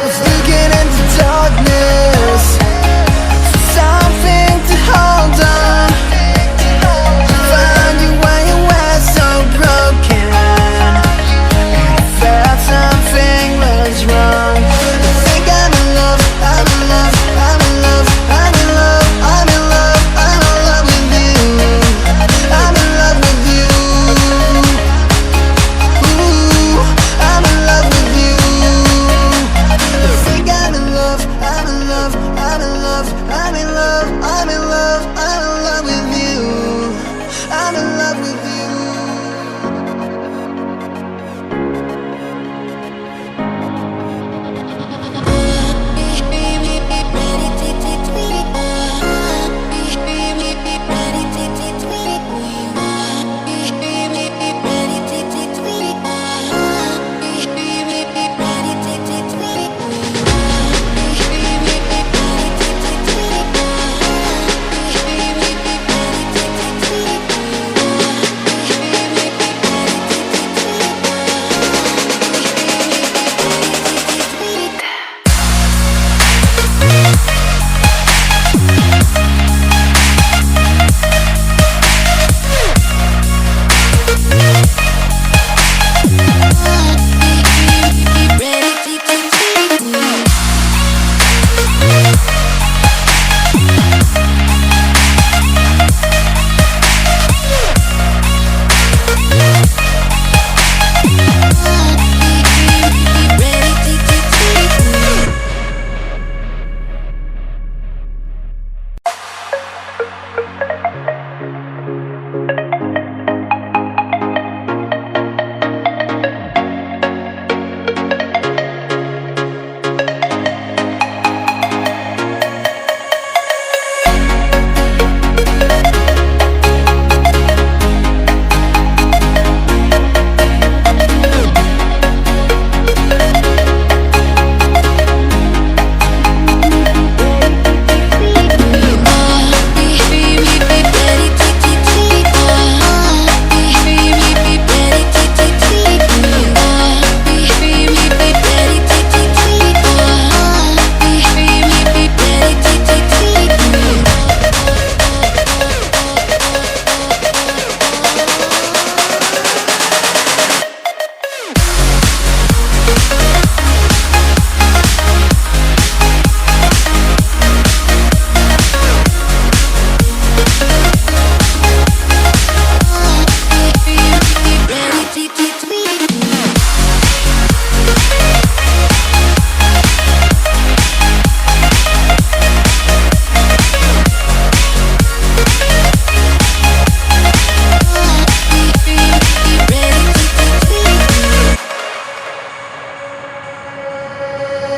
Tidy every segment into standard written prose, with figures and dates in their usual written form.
was looking into darkness for something to hold on. Found you when you were so broken, and I felt something was wrong. I think I'm in love, I'm in love, I'm in love, I'm in love, I'm in love, I'm in love with you. I'm in love with you. Ooh, I'm in love with you. I think I'm in love, I'm in love, I'm in love, I'm in love, I'm in love, I'm in love with you. I'm in love with you.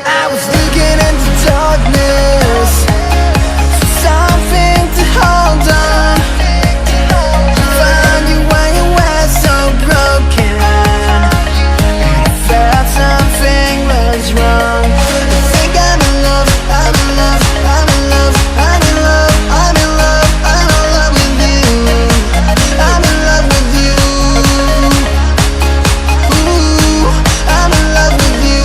I was looking into darkness for something to hold on. Found you when you were so broken, and I felt something was wrong. I think I'm in love, I'm in love, I'm in love, I'm in love, I'm in love, I'm in love with you. I'm in love with you. Ooh, I'm in love with you.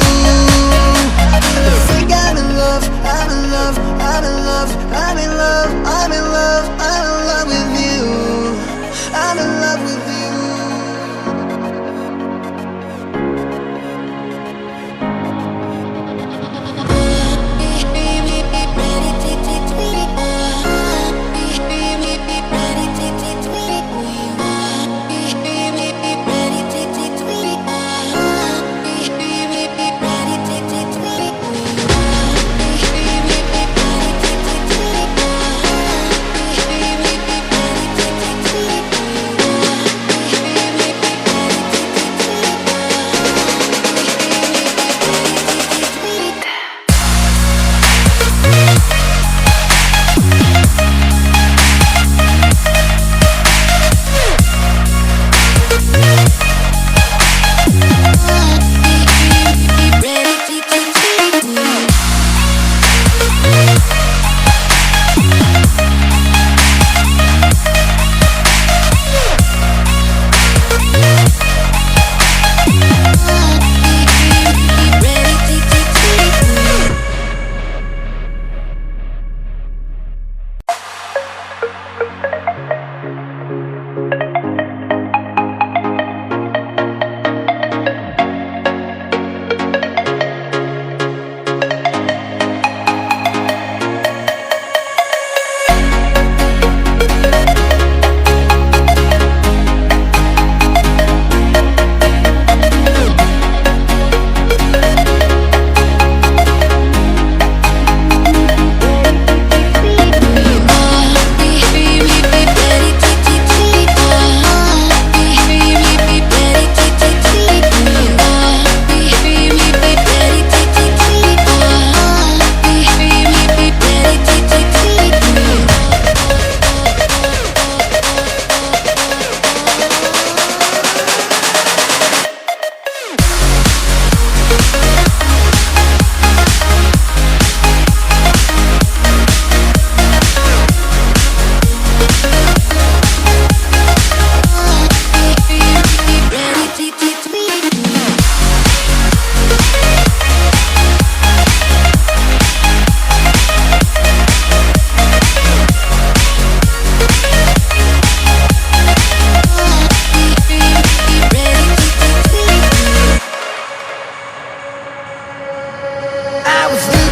I was losing